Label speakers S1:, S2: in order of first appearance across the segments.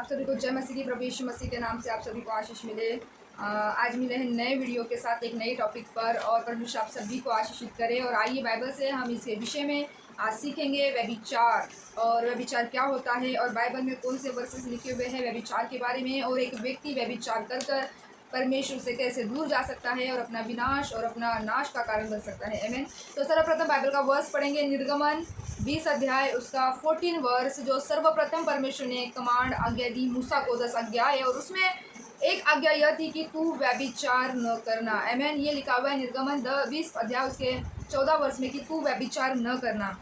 S1: आप सभी को जय मसीह की, प्रभु यीशु मसीह के नाम से आप सभी को आशीष मिले। आज मिले हैं नए वीडियो के साथ एक नए टॉपिक पर, और परमेश्वर आप सभी को आशीषित करे। और आइए बाइबल से हम इसके विषय में आज सीखेंगे व्यभिचार, और व्यभिचार क्या होता है और बाइबल में कौन से वर्सेस लिखे हुए हैं व्यभिचार के बारे में, और एक व्यक्ति व्यभिचार कर परमेश्वर से कैसे दूर जा सकता है और अपना विनाश और अपना नाश का कारण बन सकता है। आमीन। तो सर्वप्रथम बाइबल का वर्स पढ़ेंगे, निर्गमन 20 अध्याय उसका 14 वर्स, जो सर्वप्रथम परमेश्वर ने कमांड आज्ञा दी मूसा को 10 आज्ञा है, और उसमें एक आज्ञा यह थी कि तू व्यभिचार न करना। आमीन। ये लिखा हुआ है निर्गमन 20 अध्याय उसके 14 वर्ष में कि तू व्यभिचार न करना।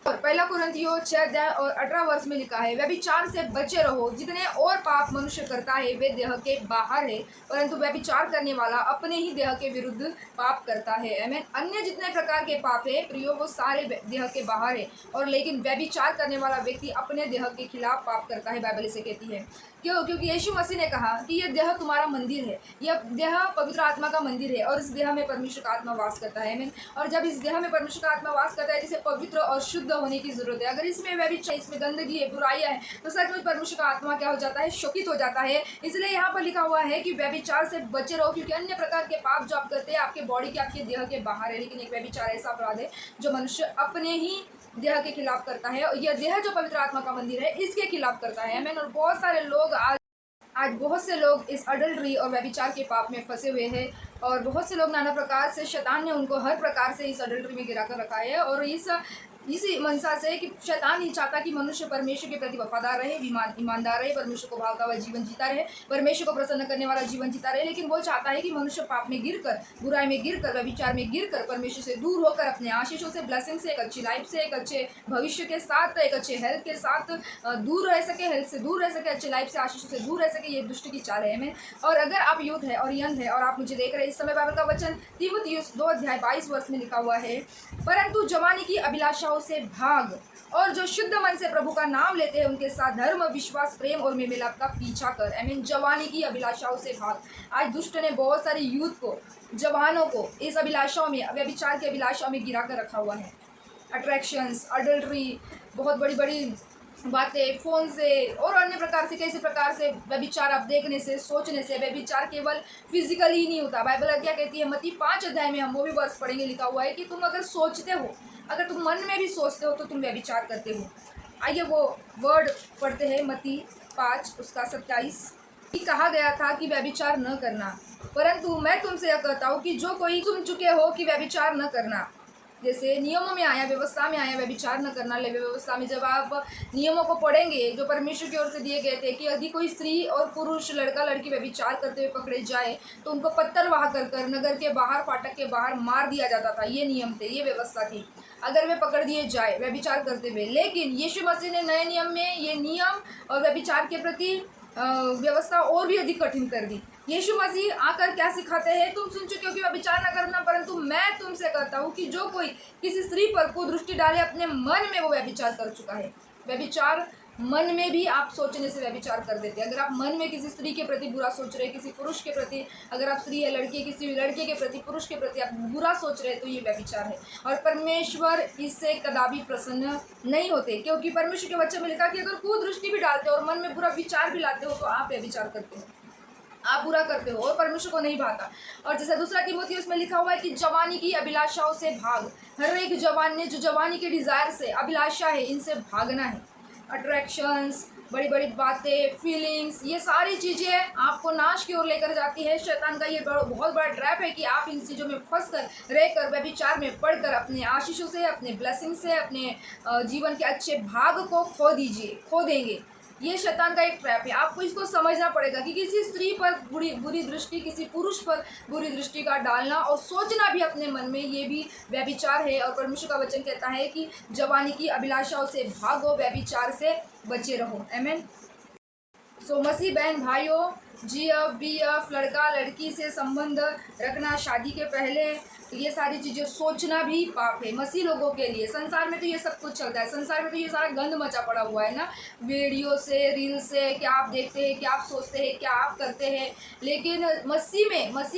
S1: और पहला कुरिन्थियों 6 अध्याय और 18 वर्ष में लिखा है, व्यभिचार से बचे रहो। जितने और पाप मनुष्य करता है वे देह के बाहर है, परंतु व्यभिचार करने वाला अपने ही देह के विरुद्ध पाप करता है। आमीन। अन्य जितने प्रकार के पाप है प्रियो वो सारे देह के बाहर है, और लेकिन व्यभिचार करने वाला व्यक्ति अपने देह के खिलाफ पाप करता है। बाइबल इसे कहती है। क्यों? क्योंकि यीशु मसीह ने कहा कि यह देह तुम्हारा मंदिर है, यह देह पवित्र आत्मा का मंदिर है, और इस देह में परमेश्वर का आत्मा वास करता है। आमीन। और जब इस देह में परमेश्वर का आत्मा वास करता है, जिसे पवित्र और शुद्ध होने की जरूरत है। अगर इसमें व्यभिचार, इसमें गंदगी है, बुराइयां है, तो सच में परमेश्वर का आत्मा क्या हो जाता है? शोकित हो जाता है। इसलिए यहाँ पर लिखा हुआ है कि व्यभिचार से बचे रहो, क्योंकि अन्य प्रकार के पाप जो आप करते हैं आपके बॉडी के, आपके देह के बाहर है, लेकिन एक व्यभिचार ऐसा अपराध है जो मनुष्य अपने ही देह के खिलाफ करता है, और यह देह जो पवित्र आत्मा का मंदिर है इसके खिलाफ करता है। आमीन। और बहुत सारे लोग आज बहुत से लोग इस अडल्ट्री और व्यभिचार के पाप में फंसे हुए हैं, और बहुत से लोग नाना प्रकार से शैतान ने उनको हर प्रकार से इस अडल्ट्री में गिरा कर रखा है, और इसी मनसा से कि शैतान नहीं चाहता कि मनुष्य परमेश्वर के प्रति वफादार रहे, ईमानदार रहे, परमेश्वर को भावता हुआ जीवन जीता रहे, परमेश्वर को प्रसन्न करने वाला जीवन जीता रहे। लेकिन वो चाहता है कि मनुष्य पाप में गिरकर, बुराई में गिरकर, व्यभिचार में गिरकर परमेश्वर से दूर होकर अपने आशीषों से, ब्लेसिंग से, एक अच्छी लाइफ से, एक अच्छे भविष्य के साथ, एक अच्छे हेल्थ के साथ दूर रह सके, हेल्थ से दूर रह सके, अच्छी लाइफ से, आशीषों से दूर रह सके। ये दुष्ट की चाल है। हमें, और अगर आप यूथ है और यंग है और आप मुझे देख रहे हैं इस समय, बाइबल का वचन तीमुथियुस 2 अध्याय 22 वर्ष में लिखा हुआ है, परंतु जवानी की अभिलाषाओं से भाग, और जो शुद्ध मन से प्रभु का नाम लेते हैं उनके साथ धर्म, विश्वास, प्रेम और मेल-मिलाप का पीछा कर। आई मीन, जवानी की अभिलाषाओं से भाग। आज दुष्ट ने बहुत सारे यूथ को, जवानों को इस अभिलाषाओं में, व्यभिचार की अभिलाषाओं में गिरा कर रखा हुआ है। अट्रैक्शंस, अडल्ट्री, बहुत बड़ी बड़ी बातें, फोन से और अन्य प्रकार से, कैसे प्रकार से व्यभिचार आप देखने से, सोचने से। व्यभिचार केवल फिजिकल ही नहीं होता। बाइबल क्या कहती है? मत्ती 5 अध्याय में हम वो भी वर्ष पढ़ेंगे, लिखा हुआ है कि तुम अगर सोचते हो, अगर तुम मन में भी सोचते हो तो तुम व्यभिचार करते हो। आइए वो वर्ड पढ़ते हैं, मत्ती 5 उसका 27। कहा गया था कि व्यभिचार न करना, परंतु मैं तुमसे यह कहता हूँ कि जो कोई सुन चुके हो कि व्यभिचार न करना, जैसे नियमों में आया, व्यवस्था में आया व्यभिचार न करना। लेवी व्यवस्था में जब आप नियमों को पढ़ेंगे जो परमेश्वर की ओर से दिए गए थे कि यदि कोई स्त्री और पुरुष, लड़का लड़की व्यभिचार करते हुए पकड़े जाए तो उनको पत्थर वहा कर नगर के बाहर, फाटक के बाहर मार दिया जाता था। ये नियम थे, ये व्यवस्था थी, अगर वे पकड़ दिए जाए व्यभिचार करते हुए। लेकिन यीशु मसीह ने नए नियम में ये नियम और व्यभिचार के प्रति व्यवस्था और भी अधिक कठिन कर दी। यीशु मसीह आकर क्या सिखाते हैं? तुम सुन चुके हो कि व्यभिचार न करना, परंतु मैं तुमसे कहता हूँ कि जो कोई किसी स्त्री पर कुदृष्टि डाले अपने मन में, वो व्यभिचार कर चुका है। व्यभिचार मन में भी आप सोचने से व्यभिचार कर देते हैं। अगर आप मन में किसी स्त्री के प्रति बुरा सोच रहे हैं, किसी पुरुष के प्रति, अगर आप स्त्री है, लड़की, किसी लड़के के प्रति, पुरुष के प्रति आप बुरा सोच रहे हैं, तो ये व्यभिचार है, और परमेश्वर इससे कदापि प्रसन्न नहीं होते। क्योंकि परमेश्वर के वचन में लिखा कि अगर कुदृष्टि भी डालते हो और मन में बुरा विचार भी लाते हो तो आप व्यभिचार करते हो, आप बुरा करते हो, और परमेश्वर को नहीं भाता। और जैसे दूसरा तीमुथियुस में लिखा हुआ है कि जवानी की अभिलाषाओं से भाग। हर एक जवान ने जो जवानी के डिजायर से, अभिलाषा है, इनसे भागना है। अट्रैक्शंस, बड़ी बड़ी बातें, फीलिंग्स, ये सारी चीज़ें आपको नाश की ओर लेकर जाती है। शैतान का ये बहुत बड़ा ट्रैप है कि आप इन चीज़ों में फंसकर रहकर, व्यभिचार में पढ़कर अपने आशीषों से, अपने ब्लेसिंग से, अपने जीवन के अच्छे भाग को खो देंगे। ये शैतान का एक ट्रैप है। आपको इसको समझना पड़ेगा कि किसी स्त्री पर बुरी दृष्टि, किसी पुरुष पर बुरी दृष्टि का डालना और सोचना भी अपने मन में, ये भी व्यभिचार है। और परमेश्वर का वचन कहता है कि जवानी की अभिलाषाओं से भागो, व्यभिचार से बचे रहो। आमीन। सो मसीह बहन भाइयों, GF, BF, लड़का लड़की से संबंध रखना शादी के पहले, ये सारी चीज़ें सोचना भी पाप है मसीह लोगों के लिए। संसार में तो ये सब कुछ चलता है, संसार में तो ये सारा गंद मचा पड़ा हुआ है ना, वीडियो से, रील से, क्या आप देखते हैं, क्या आप सोचते हैं, क्या आप करते हैं। लेकिन मसीह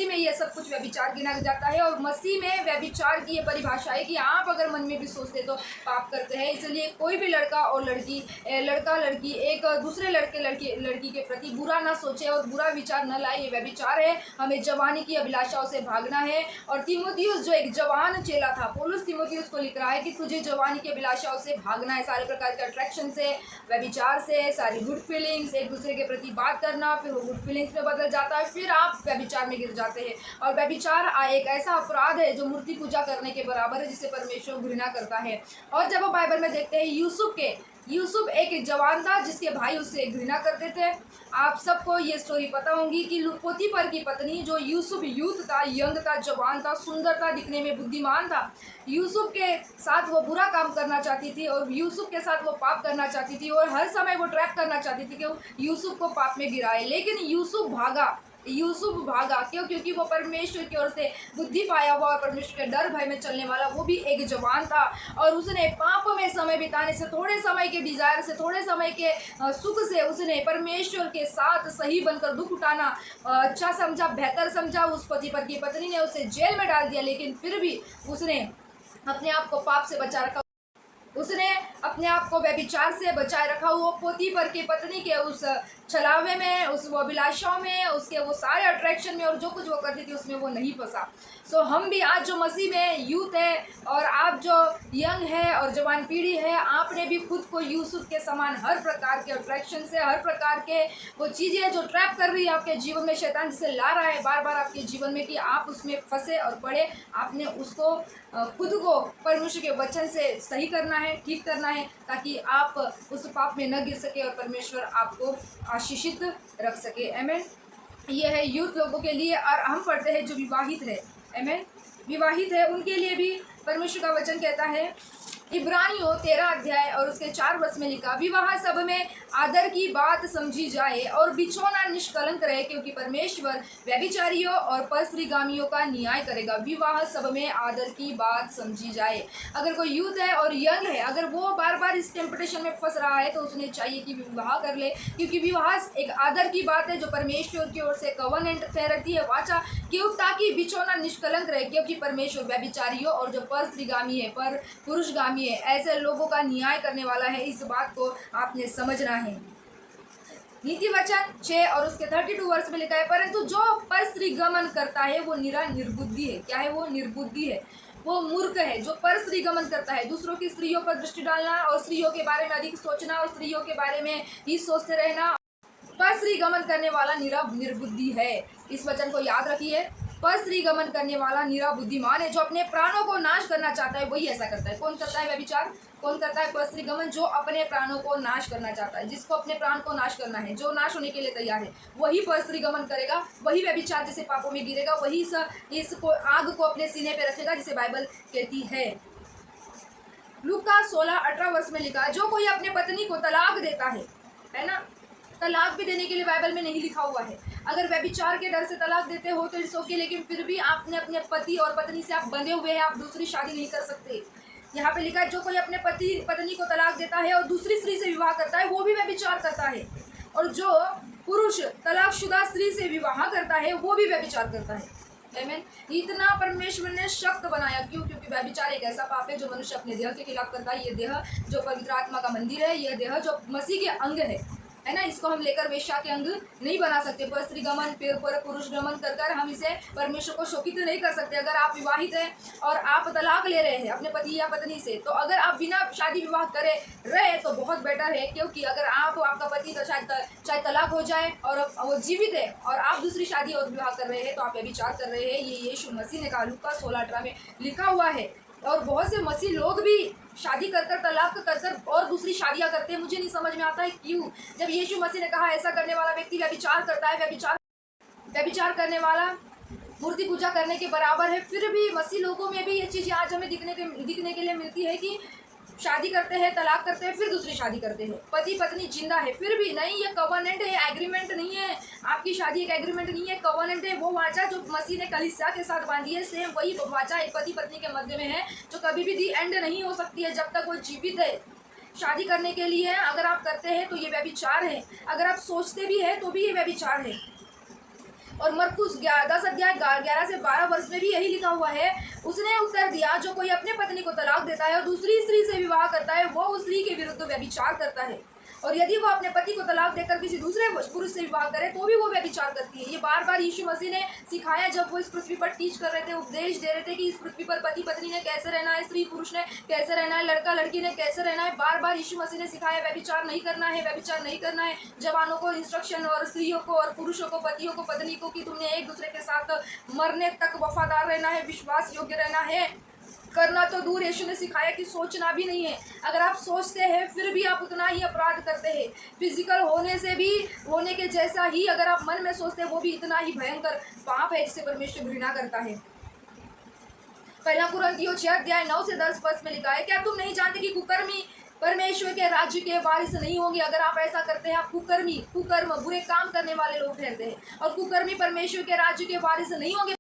S1: में ये सब कुछ व्यभिचार गिना जाता है, और मसीह में व्यभिचार की ये परिभाषा है कि आप अगर मन में भी सोचते तो पाप करते हैं। इसलिए कोई भी लड़का और लड़की, लड़का लड़की एक दूसरे लड़की के प्रति बुरा ना सोचे और बुरा विचार न लाए, ये व्यभिचार है। हमें जवानी की अभिलाषाओं से भागना है। और तीमुथियुस जो एक जवान चेला था, पौलुस तीमुथियुस को लिख रहा है कि तुझे जवानी की अभिलाषाओं से भागना है, सारे प्रकार के अट्रैक्शन से, व्यभिचार से, सारी गुड फीलिंग्स, एक दूसरे के प्रति बात करना, फिर वो गुड फीलिंग्स में बदल जाता है, फिर आप व्यभिचार में गिर जाते हैं। और व्यभिचार एक ऐसा अपराध है जो मूर्ति पूजा करने के बराबर है, जिसे परमेश्वर घृणा करता है। और जब हम बाइबल में देखते हैं यूसुफ एक जवान था जिसके भाई उससे घृणा करते थे। आप सबको ये स्टोरी पता होगी कि पोतीफर की पत्नी, जो यूसुफ यूथ था, यंग था, जवान था, सुंदर था, दिखने में बुद्धिमान था, यूसुफ के साथ वो बुरा काम करना चाहती थी और यूसुफ के साथ वो पाप करना चाहती थी, और हर समय वो ट्रैप करना चाहती थी कि वो यूसुफ को पाप में गिराए। लेकिन यूसुफ भागा क्यों? क्योंकि वो परमेश्वर की ओर से बुद्धि पाया हुआ और परमेश्वर के डर भय में चलने वाला वो भी एक जवान था। और उसने पाप में समय बिताने से, थोड़े समय के डिजायर से, थोड़े समय के सुख से उसने परमेश्वर के साथ सही बनकर दुख उठाना अच्छा समझा, बेहतर समझा। उस पोतीफर की पत्नी ने उसे जेल में डाल दिया, लेकिन फिर भी उसने अपने आप को पाप से बचा रखा, उसने अपने आप को व्यभिचार से बचाए रखा। वो पोतीफर की पत्नी के उस छलावे में, उस वो अभिलाषाओं में, उसके वो सारे अट्रैक्शन में और जो कुछ वो करती थी उसमें वो नहीं फंसा। सो हम भी आज जो मसीह में यूथ है और आप जो यंग है और जवान पीढ़ी है, आपने भी खुद को यूसुफ के समान हर प्रकार के अट्रैक्शन से, हर प्रकार के वो चीज़ें जो ट्रैप कर रही है आपके जीवन में, शैतान जिसे ला रहा है बार बार आपके जीवन में कि आप उसमें फंसे और पड़े, आपने उसको खुद को परमेश्वर के वचन से सही करना है, ठीक करना है, ताकि आप उस पाप में न गिर सके और परमेश्वर आपको आशीषित रख सके। आमीन। ये है यूथ लोगों के लिए। और हम पढ़ते हैं जो विवाहित है, आमीन, विवाहित है, उनके लिए भी परमेश्वर का वचन कहता है, इब्रानियों 13 अध्याय और उसके 4 वर्ष में लिखा, विवाह सब में आदर की बात समझी जाए और बिछोना निष्कलंक रहे, क्योंकि परमेश्वर व्यभिचारियों और परस्त्रीगामियों का न्याय करेगा। विवाह सब में आदर की बात समझी जाए। अगर कोई यूथ है और यंग है, अगर वो बार बार इस टेम्पटेशन में फंस रहा है, तो उसने चाहिए कि विवाह कर ले, क्योंकि विवाह एक आदर की बात है जो परमेश्वर की ओर से कवनेंट ठहरती है, वाचा, क्यों? ताकि बिछोना निष्कलंक रहे, क्योंकि परमेश्वर व्यभिचारियों और जो परस्त्रीगामी है, पर पुरुषगामी है, ऐसे लोगों का न्याय करने वाला है। इस बात को आपने समझना है। नीति वचन 6 और उसके 32 वर्ष में लिखा है, परंतु जो परस्त्रीगमन करता है वो निर्बुद्धि है। क्या है वो? निर्बुद्धि है, वो मूर्ख है। जो परस्त्रीगमन करता है, दूसरों की स्त्रियों पर दृष्टि डालना और स्त्रियों के बारे में अधिक सोचना और स्त्रियों के बारे में ही सोचते रहना, परस्त्रीगमन करने वाला निर्बुद्धि है। इस वचन को याद रखिए। परस्त्रीगमन करने वाला निरा बुद्धिमान है। जो अपने प्राणों को नाश करना चाहता है वही ऐसा करता है। कौन करता है व्यभिचार? कौन करता है परस्त्रीगमन? जो अपने प्राणों को नाश करना चाहता है, जिसको अपने प्राण को नाश करना है, जो नाश होने के लिए तैयार है, वही परस्त्रीगमन करेगा, वही व्यभिचार जैसे पापों में गिरेगा, वही इसको आग को अपने सीने पे रखेगा, जिसे बाइबल कहती है। लूका 16-18 वर्ष में लिखा, जो कोई अपने पत्नी को तलाक देता है ना, तलाक भी देने के लिए बाइबल में नहीं लिखा हुआ है। अगर व्यभिचार के डर से तलाक देते हो तो इट्स ओके, लेकिन फिर भी आपने अपने पति और पत्नी से आप बंधे हुए हैं, आप दूसरी शादी नहीं कर सकते। यहाँ पे लिखा है, जो कोई अपने पत्नी को तलाक देता है और दूसरी स्त्री से विवाह करता है वो भी व्यभिचार करता है, और जो पुरुष तलाकशुदा स्त्री से विवाह करता है वो भी व्यभिचार करता है। आमीन। इतना परमेश्वर ने शक्त बनाया, क्यों? क्योंकि व्यभिचार एक ऐसा पाप है जो मनुष्य अपने देह के खिलाफ करता है। ये देह जो पवित्र आत्मा का मंदिर है, यह देह जो मसीह के अंग है ना, इसको हम लेकर वेश्या के अंग नहीं बना सकते। परस्त्रीगमन, पुरुष गमन कर हम इसे परमेश्वर को शोकित नहीं कर सकते। अगर आप विवाहित हैं और आप तलाक ले रहे हैं अपने पति या पत्नी से, तो अगर आप बिना शादी विवाह करे रहे तो बहुत बेटर है, क्योंकि अगर आपका पति तो शायद तलाक हो जाए और वो जीवित है और आप दूसरी शादी और विवाह कर रहे हैं, तो आप व्यभिचार कर रहे हैं। ये यीशु मसीह ने कहा, लूका 16-18 में लिखा हुआ है। और बहुत से मसीह लोग भी शादी कर तलाक कर और दूसरी शादियां करते हैं। मुझे नहीं समझ में आता है क्यों। जब यीशु मसीह ने कहा ऐसा करने वाला व्यक्ति व्यभिचार करता है, व्यभिचार करने वाला मूर्ति पूजा करने के बराबर है, फिर भी मसीह लोगों में भी ये चीज़ें आज हमें दिखने के लिए मिलती है कि शादी करते हैं, तलाक करते हैं, फिर दूसरी शादी करते हैं, पति पत्नी जिंदा है फिर भी नहीं, ये कवर्नेंट है, एग्रीमेंट नहीं है। आपकी शादी एक एग्रीमेंट नहीं है, कवर्नेंट है। वो वाचा जो मसीह ने कलीसिया के साथ बांधी है, सेम वही वाचा एक पति पत्नी के मध्य में है, जो कभी भी दी एंड नहीं हो सकती है जब तक वो जीवित है। शादी करने के लिए अगर आप करते हैं तो ये व्यभिचार है, अगर आप सोचते भी है तो भी ये व्यभिचार है। और मरकुस 10 अध्याय 11 से 12 वर्ष में भी यही लिखा हुआ है। उसने उत्तर दिया, जो कोई अपने पत्नी को तलाक देता है और दूसरी स्त्री से विवाह करता है, वो उस स्त्री के विरुद्ध व्यभिचार करता है। और यदि वो अपने पति को तलाक देकर किसी दूसरे पुरुष से विवाह करे तो भी वो व्यभिचार करती है। ये बार बार यीशु मसीह ने सिखाया जब वो इस पृथ्वी पर टीच कर रहे थे, उपदेश दे रहे थे कि इस पृथ्वी पर पति पत्नी ने कैसे रहना है, स्त्री पुरुष ने कैसे रहना है, लड़का लड़की ने कैसे रहना है। बार बार यीशु मसीह ने सिखाया व्यभिचार नहीं करना है, व्यभिचार नहीं करना है। जवानों को इंस्ट्रक्शन, और स्त्रियों को और पुरुषों को, पतियों को पत्नी को, कि तुमने एक दूसरे के साथ मरने तक वफादार रहना है, विश्वास योग्य रहना है। करना तो दूर, यीशु ने सिखाया कि सोचना भी नहीं है। अगर आप सोचते हैं फिर भी आप उतना ही अपराध करते हैं। फिजिकल होने से भी, होने के जैसा ही अगर आप मन में सोचते हैं, वो भी इतना ही भयंकर पाप है जिसे परमेश्वर घृणा करता है। पहला कुरिन्थियों 6 अध्याय 9 से 10 वर्ष में लिखा है, क्या तुम नहीं जानते कि कुकर्मी परमेश्वर के राज्य के वारिस नहीं होंगे। अगर आप ऐसा करते हैं, आप कुकर्म बुरे काम करने वाले लोग ठहरते हैं। और कुकर्मी परमेश्वर के राज्य के वारिस नहीं होंगे।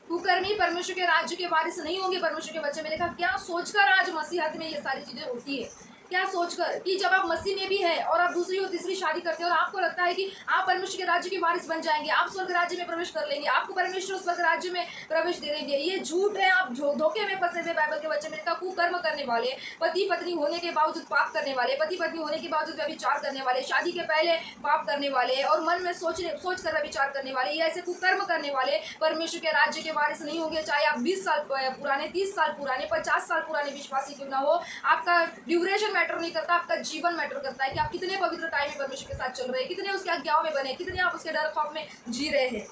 S1: कुकर्मी परमेश्वर के राज्य के वारिस नहीं होंगे। परमेश्वर के बच्चे में लिखा, क्या सोचकर आज मसीहत में ये सारी चीजें होती है। क्या सोचकर कि जब आप मसीह में भी है और आप दूसरी और तीसरी शादी करते हैं और आपको लगता है कि आप परमेश्वर के राज्य के वारिस बन जाएंगे, आप स्वर्ग राज्य में प्रवेश कर लेंगे, आपको परमेश्वर स्वर्ग राज्य में प्रवेश दे देंगे, ये झूठ है। आप धोखे में फंसे हुए। बाइबल के बच्चे में लिखा, कुकर्म करने वाले, पति पत्नी होने के बावजूद पाप करने वाले, पति पत्नी होने के बावजूद व्यभिचार करने वाले, शादी के पहले पाप करने वाले और मन में सोच कर व्यभिचार करने वाले, ये ऐसे कुकर्म करने वाले परमेश्वर के राज्य के वारिस नहीं होंगे। चाहे आप 20 साल पुराने, 30 साल पुराने, 50 साल पुराने विश्वासी क्यों ना हो, आपका ड्यूरेशन मैटर नहीं करता, आपका जीवन मैटर करता है कि आप कितने पवित्र टाइम में परमेश्वर के साथ चल रहे हैं, कितने उसके आज्ञाओं में बने, कितने आप उसके डर खौफ में जी रहे हैं।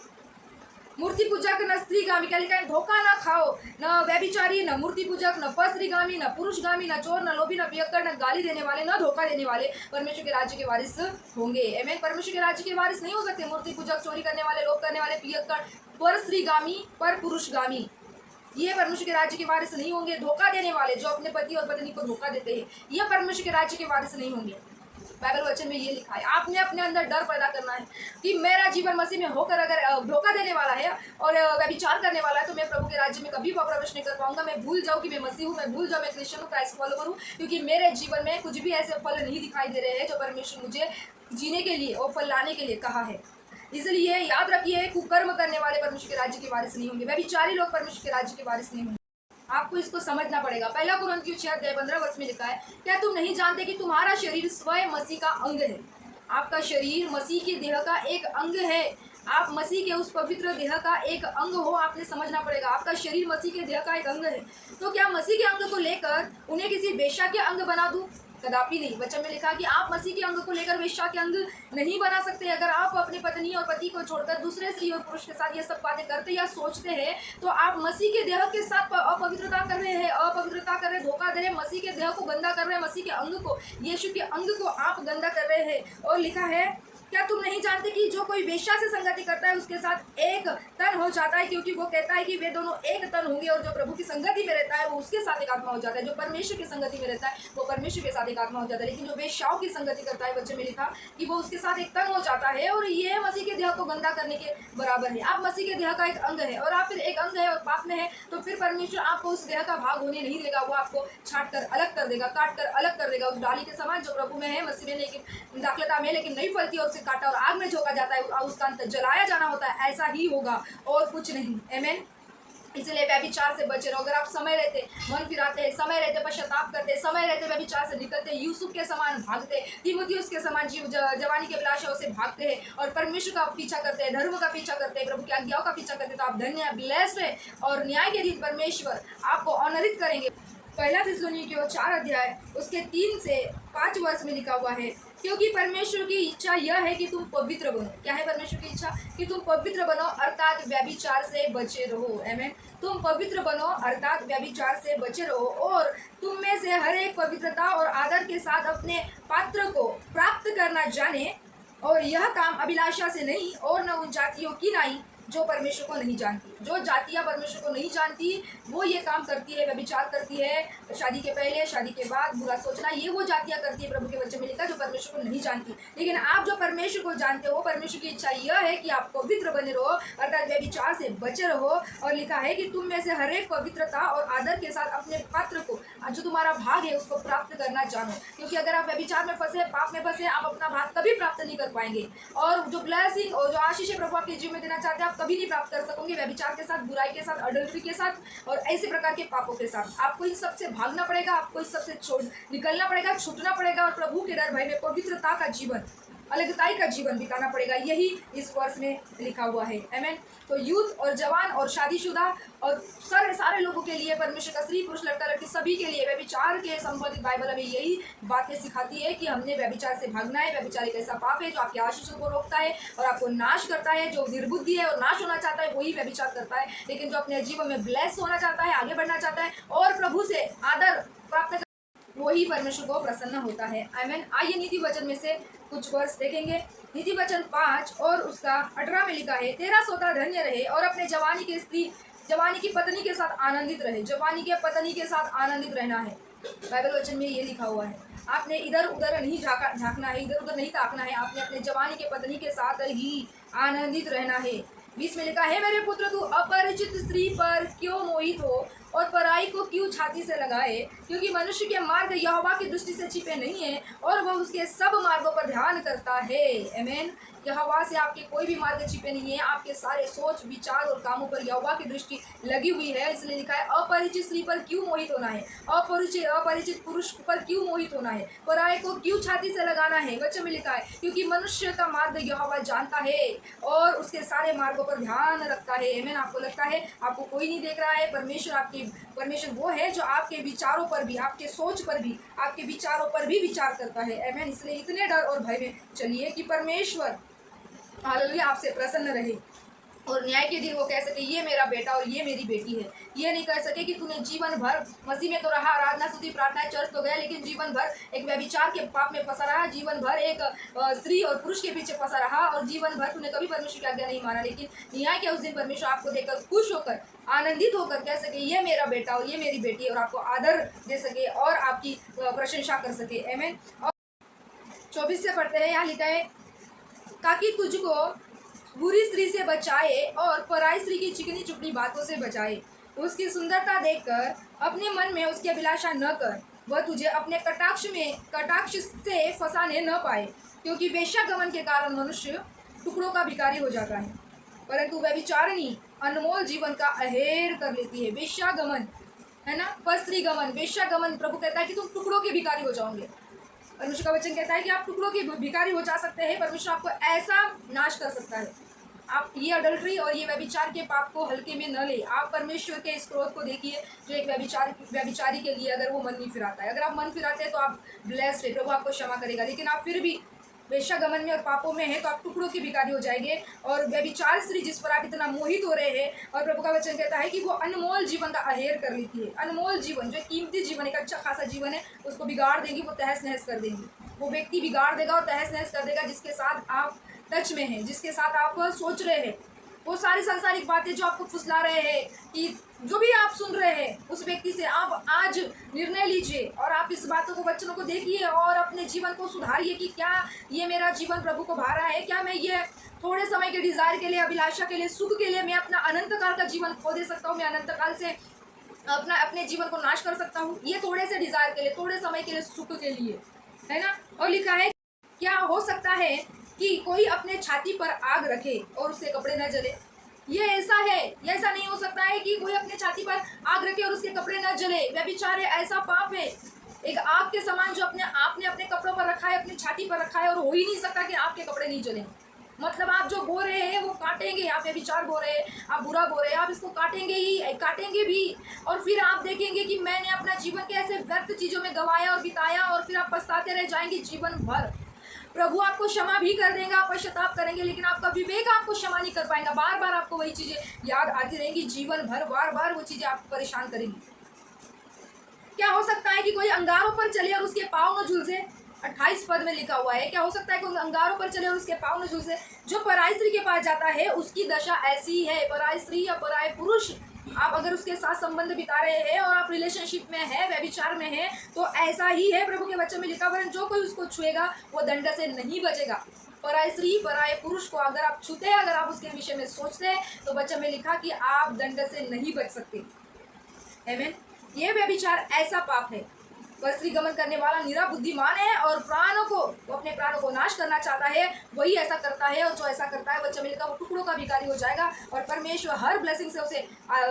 S1: मूर्ति पूजक न स्त्रीगामी, क्या लिखा है, धोखा ना खाओ, न व्यभिचारी, न मूर्ति पूजक, न स्त्रीगामी, न पुरुषगामी, न चोर, न लोभी, न पियक्कड़, न गाली देने वाले, न धोखा देने वाले परमेश्वर के राज्य के वारिस होंगे। आमीन। परमेश्वर के राज्य के वारिस नहीं हो सकते मूर्ति पूजक, चोरी करने वाले, लोभ करने वाले, पियक्कड़, पर स्त्रीगामी, पर पुरुषगामी, ये परमेश्वर के राज्य के वारिस नहीं होंगे। धोखा देने वाले, जो अपने पति और पत्नी को धोखा देते हैं, ये परमेश्वर के राज्य के वारिस नहीं होंगे। बाइबल वचन में ये लिखा है। आपने अपने अंदर डर पैदा करना है कि मेरा जीवन मसीह में होकर अगर धोखा देने वाला है और व्यभिचार करने वाला है तो मैं प्रभु के राज्य में कभी प्रवेश नहीं कर पाऊंगा। मैं भूल जाऊँ कि मैं मसीह हूँ, मैं भूल जाऊँ मैं क्रिश्चियन हूँ, क्राइस्ट फॉलोवर हूँ, क्योंकि मेरे जीवन में कुछ भी ऐसे फल नहीं दिखाई दे रहे हैं जो परमेश्वर मुझे जीने के लिए और फल लाने के लिए कहा है। इसलिए याद रखिए, कुकर्म करने वाले परमेश्वर के राज्य के वारिस नहीं होंगे। व्यभिचारी लोग परमेश्वर के राज्य के वारिस नहीं होंगे। आपको इसको समझना पड़ेगा। पहला कुरिन्थियों 6 अध्याय 15 वर्ष में लिखा है, क्या तुम नहीं जानते कि तुम्हारा शरीर स्वयं मसीह का अंग है। आपका शरीर मसीह के देह का एक अंग है। आप मसीह के उस पवित्र देह का एक अंग हो। आपने समझना पड़ेगा, आपका शरीर मसीह के देह का एक अंग है। तो क्या मसीह के अंग को लेकर उन्हें किसी वेश्या के अंग बना दूं? कदापि नहीं। वचन में लिखा कि आप मसीह के अंग को लेकर वेश्या के अंग नहीं बना सकते। अगर आप अपनी पत्नी और पति को छोड़कर दूसरे स्त्री और पुरुष के साथ ये सब बातें करते या सोचते हैं तो आप मसीह के देह के साथ अपवित्रता कर रहे हैं, अपवित्रता कर रहे हैं, धोखा दे रहे हैं, मसीह के देह को गंदा कर रहे हैं, मसीह के अंग को, यीशु के अंग को आप गंदा कर रहे हैं। और लिखा है, क्या तुम नहीं जानते कि जो कोई वेश्या से संगति करता है उसके साथ एक तन हो जाता है, क्योंकि वो कहता है कि वे दोनों एक तन होंगे। और जो प्रभु की संगति में रहता है वो उसके साथ एक आत्मा हो जाता है। जो परमेश्वर की संगति में रहता है वो परमेश्वर के साथ एक आत्मा हो जाता है। लेकिन जो वेश्याओं की संगति करता है, बच्चे में लिखा कि वो उसके साथ एक तन हो जाता है। और ये मसीह के देह को गंदा करने के बराबर है। आप मसीह के देह का एक अंग है और आप फिर एक अंग है और पाप में है तो फिर परमेश्वर आपको उस देह का भाग होने नहीं देगा। वो आपको छाट कर अलग कर देगा, काट कर अलग कर देगा। उस डाली के समान जो प्रभु में है, मसीह में लेकिन दाखलता में लेकिन नहीं फलती, और उसे काटा और आग में झोंका जाता है, उसका अंत जलाया जाना होता है। ऐसा ही होगा और कुछ नहीं। आमीन। इसलिए व्यभिचार से बचे रहो। अगर आप समय रहते मन फिराते, समय रहते पश्चाताप करते, समय रहते व्यभिचार से निकलते, यूसुफ के समान भागते, तीमुथियुस के समान जवानी के अभिलाषाओं से भागते हैं और परमेश्वर का पीछा करते हैं, धर्म का पीछा करते हैं, प्रभु की आज्ञाओं का पीछा करते हैं, तो आप धन्य, ब्लेस्ड है और न्याय के दिन परमेश्वर आपको ऑनरित करेंगे। पहला थिस्सलुनीकियों 4 अध्याय उसके 3 से 5 वर्ष में लिखा हुआ है, क्योंकि परमेश्वर की इच्छा यह है कि तुम पवित्र बनो। क्या है परमेश्वर की इच्छा? कि तुम पवित्र बनो अर्थात व्यभिचार से बचे रहो। आमीन। तुम पवित्र बनो अर्थात व्यभिचार से बचे रहो और तुम में से हर एक पवित्रता और आदर के साथ अपने पात्र को प्राप्त करना जाने, और यह काम अभिलाषा से नहीं और न उन जातियों की नहीं जो परमेश्वर को नहीं जानती। जो जातियाँ परमेश्वर को नहीं जानती वो ये काम करती है, व्यभिचार करती है, शादी के पहले शादी के बाद बुरा सोचना, ये वो जातियाँ करती है। प्रभु के वचन में लिखा जो परमेश्वर को नहीं जानती। लेकिन आप जो परमेश्वर को जानते हो, परमेश्वर की इच्छा यह है कि आप पवित्र बने रहो, अर्थात व्यभिचार से बचे रहो। और लिखा है कि तुम में से हर एक पवित्रता और आदर के साथ अपने पात्र को, जो तुम्हारा भाग है, उसको प्राप्त करना जानो। क्योंकि अगर आप व्यभिचार में फंसे, पाप में फंसे, आप अपना भाग कभी प्राप्त नहीं कर पाएंगे। और जो ब्लेसिंग और जो आशीष प्रभु आपके जीवन में देना चाहते हैं, आप कभी नहीं प्राप्त कर सकोगे। व्यभिचार के साथ, बुराई के साथ, अडल्ट्री के साथ और ऐसे प्रकार के पापों के साथ आपको इन सबसे भागना पड़ेगा, आपको इस सबसे छोड़ निकलना पड़ेगा, छूटना पड़ेगा और प्रभु के डर भय में पवित्रता का जीवन, अलगताई का जीवन बिताना पड़ेगा। यही इस वर्ष में लिखा हुआ है। आमीन। तो यूथ और जवान और शादीशुदा और सारे लोगों के लिए, परमेश्वर का स्त्री पुरुष लड़का लड़की सभी के लिए व्यभिचार के संबंधित बाइबल हमें यही बातें सिखाती है कि हमने व्यभिचार से भागना है। व्यभिचार एक ऐसा पाप है जो आपके आशीषों को रोकता है और आपको नाश करता है। जो निर्बुद्धि है और नाश होना चाहता है वही व्यभिचार करता है। लेकिन जो अपने जीवन में ब्लेस होना चाहता है, आगे बढ़ना चाहता है और प्रभु से आदर प्राप्त वही परमेश्वर को प्रसन्न होता है। आमीन। आइए नीति वचन में से कुछ वर्ष देखेंगे। नीति वचन 5 और उसका 18 में लिखा है, तेरा सोता धन्य रहे और अपने जवानी की पत्नी के साथ आनंदित रहे। जवानी के पत्नी के साथ आनंदित रहना है। बाइबल वचन में ये लिखा हुआ है। आपने इधर उधर नहीं झांकना है, इधर उधर नहीं ताकना है। आपने अपने जवानी के पत्नी के साथ ही आनंदित रहना है। 20 में लिखा है, मेरे पुत्र तू अपरिचित स्त्री पर क्यों मोहित हो और पराई को क्यों छाती से लगाए, क्योंकि मनुष्य के मार्ग यहोवा की दृष्टि से छिपे नहीं है और वह उसके सब मार्गों पर ध्यान करता है। आमीन। यहोवा से आपके कोई भी मार्ग छिपे नहीं है। आपके सारे सोच विचार और कामों पर यहोवा की दृष्टि लगी हुई है। इसलिए लिखा है, अपरिचित स्त्री पर क्यों मोहित होना है, अपरिचित पुरुष पर क्यों मोहित होना है, पराई को क्यों छाती से लगाना है। वचन में लिखा है, क्योंकि मनुष्य का मार्ग यहोवा जानता है और उसके सारे मार्गों पर ध्यान रखता है। आमीन। आपको लगता है आपको कोई नहीं देख रहा है, परमेश्वर वो है जो आपके विचारों पर भी, आपके सोच पर भी, आपके विचारों पर भी विचार करता है। आमीन। इसलिए इतने डर और भय में चलिए कि परमेश्वर हालेलुया आपसे प्रसन्न रहे और न्याय के दिन वो कह सके, ये मेरा बेटा और ये मेरी बेटी है। ये नहीं कह सके कि तूने जीवन भर मसीह में तो रहा, आराधना स्तुति प्रार्थना चर्च तो गया, लेकिन जीवन भर एक व्यभिचार के पाप में फंसा रहा, जीवन भर एक स्त्री और पुरुष के पीछे फंसा रहा और जीवन भर तूने कभी परमेश्वर की आज्ञा नहीं माना। लेकिन न्याय के उस दिन परमेश्वर आपको देखकर खुश होकर, आनंदित होकर कह सके, ये मेरा बेटा और ये मेरी बेटी है, और आपको आदर दे सके और आपकी प्रशंसा कर सके। आमीन। और 24 से पढ़ते हैं, यहाँ लिखा है, ताकि तुझको बुरी स्त्री से बचाए और पराई स्त्री की चिकनी चुपड़ी बातों से बचाए। उसकी सुंदरता देखकर अपने मन में उसकी अभिलाषा न कर, वह तुझे अपने कटाक्ष से फंसाने न पाए, क्योंकि वेश्यागमन के कारण मनुष्य टुकड़ों का भिखारी हो जाता है, परंतु व्यभिचारिणी अनमोल जीवन का अहेर कर लेती है। वेश्यागमन है ना, पर स्त्री गमन, वेश्यागमन, प्रभु कहता है कि तुम टुकड़ों के भिखारी हो जाओगे। परमेश्वर का वचन कहता है कि आप टुकड़ों के भिखारी हो जा सकते हैं। परमेश्वर आपको ऐसा नाश कर सकता है। आप ये अडल्ट्री और ये व्यभिचार के पाप को हल्के में न ले। आप परमेश्वर के इस क्रोध को देखिए जो एक व्यभिचारी के लिए अगर वो मन नहीं फिराता है। अगर आप मन फिराते हैं तो आप ब्लेस्ड है, प्रभु आपको क्षमा करेगा। लेकिन आप फिर भी वेश्यागमन में और पापों में है तो आप टुकड़ों के भिखारी हो जाएंगे। और व्यभिचार स्त्री जिस पर आप इतना मोहित हो रहे हैं, और प्रभु का वचन कहता है कि वो अनमोल जीवन का अहेर कर लेती है। अनमोल जीवन, जो कीमती जीवन, एक अच्छा खासा जीवन है, उसको बिगाड़ देगी, वो तहस नहस कर देंगी। वो व्यक्ति बिगाड़ देगा और तहस नहस कर देगा जिसके साथ आप टच में हैं, जिसके साथ आप सोच रहे हैं। वो सारी सांसारिक बातें जो आपको फुसला रहे हैं, कि जो भी आप सुन रहे हैं उस व्यक्ति से आप आज निर्णय लीजिए और आप इस बातों को, वचनों को देखिए और अपने जीवन को सुधारिए कि क्या ये मेरा जीवन प्रभु को भा रहा है। क्या मैं ये थोड़े समय के डिज़ायर के लिए, अभिलाषा के लिए, सुख के लिए मैं अपना अनंत काल का जीवन खो दे सकता हूँ। मैं अनंत काल से अपने जीवन को नाश कर सकता हूँ ये थोड़े से डिज़ायर के लिए, थोड़े समय के लिए, सुख के लिए, है ना। और लिखा है, क्या हो सकता है कि कोई अपने छाती पर आग रखे और उसके कपड़े न जले। ये ऐसा है, ऐसा नहीं हो सकता है कि कोई अपने छाती पर आग रखे और उसके कपड़े न जले। व्यभिचार है, ऐसा पाप है, एक आग के समान जो आपने अपने कपड़ों पर रखा है, अपनी छाती पर रखा है, और हो ही नहीं सकता कि आपके कपड़े नहीं जलें। मतलब आप जो बो रहे हैं वो काटेंगे। आप व्यभिचार बो रहे हैं, आप बुरा बो रहे हैं, आप इसको काटेंगे भी। और फिर आप देखेंगे कि मैंने अपना जीवन कैसे व्यर्थ चीज़ों में गंवाया और बिताया, और फिर आप पछताते रह जाएंगे जीवन भर। प्रभु आपको क्षमा भी कर देगा, आप पश्चाताप करेंगे, लेकिन आपका विवेक आपको क्षमा नहीं कर पाएगा। बार बार आपको वही चीज़ें याद आती रहेंगी जीवन भर, बार बार वो चीज़ें आपको परेशान करेंगी। क्या हो सकता है कि कोई अंगारों पर चले और उसके पाँव न झुलसे। 28 पद में लिखा हुआ है, क्या हो सकता है कि अंगारों पर चले और उसके पाँव न झुलसे। जो पराई स्त्री के पास जाता है उसकी दशा ऐसी है, पराई स्त्री या पराई पुरुष, आप अगर उसके साथ संबंध बिता रहे हैं और आप रिलेशनशिप में है, व्यभिचार में है, तो ऐसा ही है प्रभु के वचन में लिखा हुआ है, जो कोई उसको छुएगा वो दंड से नहीं बचेगा। पराई स्त्री पराई पुरुष को अगर आप छूते हैं, अगर आप उसके विषय में सोचते हैं, तो वचन में लिखा कि आप दंड से नहीं बच सकते। आमीन। ये व्यभिचार ऐसा पाप है, पर स्त्री गमन करने वाला निरा बुद्धिमान है और प्राणों को, वो अपने प्राणों को नाश करना चाहता है, वही ऐसा करता है। और जो ऐसा करता है वचन में लिखा वो टुकड़ों का भिखारी हो जाएगा और परमेश्वर हर ब्लेसिंग से उसे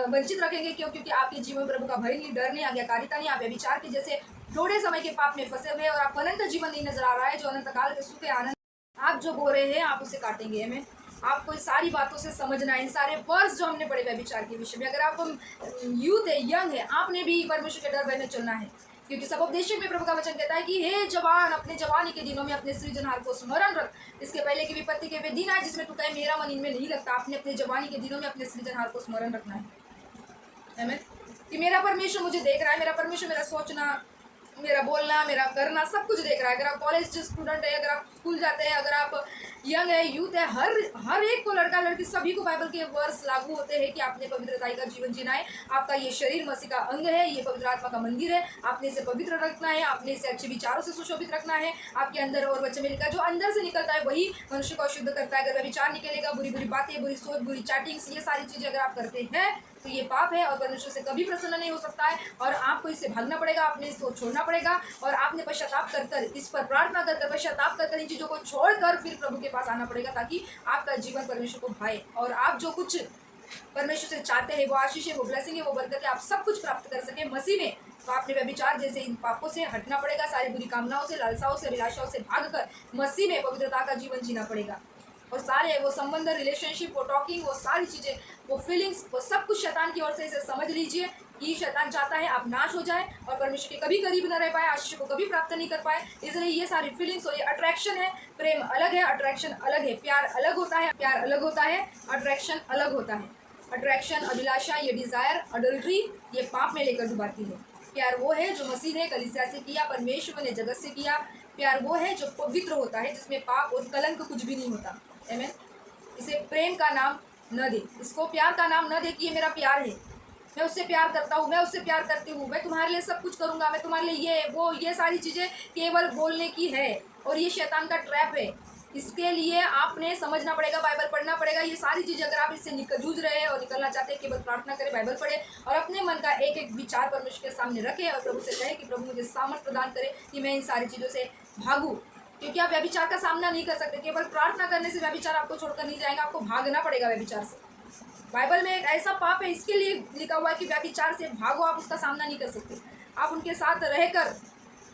S1: वंचित रखेंगे। क्यों? क्योंकि आपके जीवन प्रभु का भय नहीं, डर नहीं, आज्ञाकारिता नहीं, आप व्यभिचार के जैसे थोड़े समय के पाप में फंसे हुए और आप अनंत जीवन नहीं नजर आ रहा है, जो अनंत काल के सुख आनंद आप जो बो रहे हैं आप उसे काटेंगे। हमें आपको इस सारी बातों से समझना है, इन सारे वर्ष जो हमने पढ़े व्यभिचार के विषय में। अगर आप यूथ है, यंग है, आपने भी परमेश्वर के डर भय में चलना है, क्योंकि सबोपदेशक में प्रभु का वचन कहता है कि हे जवान, अपने जवानी के दिनों में अपने सृजनहार को स्मरण रख, इसके पहले की विपत्ति के वे दिन आए जिसमें तू कहे मेरा मन इनमें नहीं लगता। आपने अपने जवानी के दिनों में अपने सृजनहार को स्मरण रखना है। आमीन। कि मेरा परमेश्वर मुझे देख रहा है, मेरा परमेश्वर मेरा सोचना, मेरा बोलना, मेरा करना सब कुछ देख रहा है। अगर आप कॉलेज स्टूडेंट है, अगर आप स्कूल जाते हैं, अगर आप यंग है, यूथ है, हर एक को, लड़का लड़की सभी को बाइबल के वर्ष लागू होते हैं कि आपने पवित्रताई का जीवन जीना है। आपका ये शरीर मसीह का अंग है, ये पवित्र आत्मा का मंदिर है, आपने इसे पवित्र रखना है, आपने इसे अच्छे विचारों से सुशोभित रखना है। आपके अंदर, और वचन में लिखा जो अंदर से निकलता है वही मनुष्य को अशुद्ध करता है। अगर वह विचार निकलेगा, बुरी बुरी बातें, बुरी सोच, बुरी चैटिंग्स, ये सारी चीजें अगर आप करते हैं तो ये पाप है और परमेश्वर से कभी प्रसन्न नहीं हो सकता है। और आपको इससे भागना पड़ेगा, आपने इसको छोड़ना पड़ेगा और आपने पश्चाताप कर इस पर प्रार्थना कर पश्चाताप कर इन चीज़ों को छोड़कर फिर प्रभु के पास आना पड़ेगा, ताकि आपका जीवन परमेश्वर को भाए और आप जो कुछ परमेश्वर से चाहते हैं, वो आशीष है, वो ब्लेसिंग है, वो बरकत है, आप सब कुछ प्राप्त कर सके मसीह में। तो आपने व्यभिचार जैसे इन पापों से हटना पड़ेगा, सारी बुरी कामनाओं से, लालसाओं से, अभिलाषाओं से भागकर मसीह में पवित्रता का जीवन जीना पड़ेगा। और सारे वो संबंध, रिलेशनशिप, वो टॉकिंग, वो सारी चीज़ें, वो फीलिंग्स, वो सब कुछ शैतान की ओर से इसे समझ लीजिए कि शैतान चाहता है आप नाश हो जाए और परमेश्वर के कभी करीब न रह पाए, आशीष को कभी प्राप्त नहीं कर पाए। इसलिए ये सारी फीलिंग्स और ये अट्रैक्शन है, प्रेम अलग है, अट्रैक्शन अलग है, प्यार अलग होता है, प्यार अलग होता है, अट्रैक्शन अलग होता है। अट्रैक्शन, अभिलाषा, ये डिज़ायर, अडल्ट्री, ये पाप में लेकर डुबाती है। प्यार वो है जो मसीह ने कलीसिया से किया, परमेश्वर ने जगत से किया। प्यार वो है जो पवित्र होता है, जिसमें पाप और कलंक कुछ भी नहीं होता। आमीन। इसे प्रेम का नाम न दे, इसको प्यार का नाम न दे कि ये मेरा प्यार है, मैं उससे प्यार करता हूँ, मैं उससे प्यार करती हूँ, मैं तुम्हारे लिए सब कुछ करूँगा, मैं तुम्हारे लिए ये वो, ये सारी चीज़ें केवल बोलने की है और ये शैतान का ट्रैप है। इसके लिए आपने समझना पड़ेगा, बाइबल पढ़ना पड़ेगा। ये सारी चीज़ें अगर आप इससे जूझ रहे हैं और निकलना चाहते हैं, केवल प्रार्थना करें, बाइबल पढ़े और अपने मन का एक एक विचार परमेश्वर के सामने रखें और प्रभु से कहें कि प्रभु मुझे सामर्थ प्रदान करे कि मैं इन सारी चीज़ों से भागूँ। क्योंकि आप व्यभिचार का सामना नहीं कर सकते, केवल प्रार्थना करने से व्यभिचार आपको छोड़कर नहीं जाएगा, आपको भागना पड़ेगा व्यभिचार से। बाइबल में एक ऐसा पाप है, इसके लिए लिखा हुआ है कि व्यभिचार से भागो, आप उसका सामना नहीं कर सकते। आप उनके साथ रहकर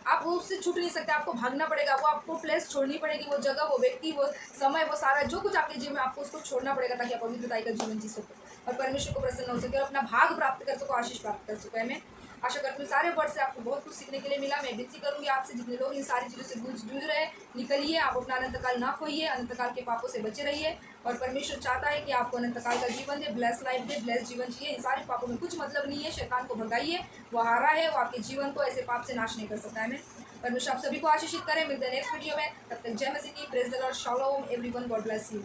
S1: आप वो उससे छूट नहीं सकते, आपको भागना पड़ेगा, वो आपको प्लेस छोड़नी पड़ेगी, वो जगह, वो व्यक्ति, वो समय, वो सारा जो कुछ आपके जीवन में आपको उसको छोड़ना पड़ेगा, ताकि आप पवित्रता का जीवन जी सको और परमेश्वर को प्रसन्न हो सके और अपना भाग प्राप्त कर सको, आशीष प्राप्त कर सको। मैं आशा करती हूँ सारे वर्ड से आपको बहुत कुछ सीखने के लिए मिला। मैं विनती करूँगी आपसे, जितने लोग इन सारी चीज़ों से जूझ रहे हैं, निकलिए, आप अपना अनंतकाल ना खोइए, अनंतकाल के पापों से बचे रहिए और परमेश्वर चाहता है कि आपको अनंतकाल का जीवन दे, ब्लेस लाइफ दे, ब्लेस जीवन जिए। इन सारे पापों में कुछ मतलब नहीं है, शैतान को भगाइए, वो हारा है, वो आपके जीवन को ऐसे पाप से नाश नहीं कर सकता है। मैं परमेश्वर आप सभी को आशीषित करें। मिलते हैं नेक्स्ट वीडियो में, तब तक जय मसीह की, praise the Lord, shalom everyone, God bless you.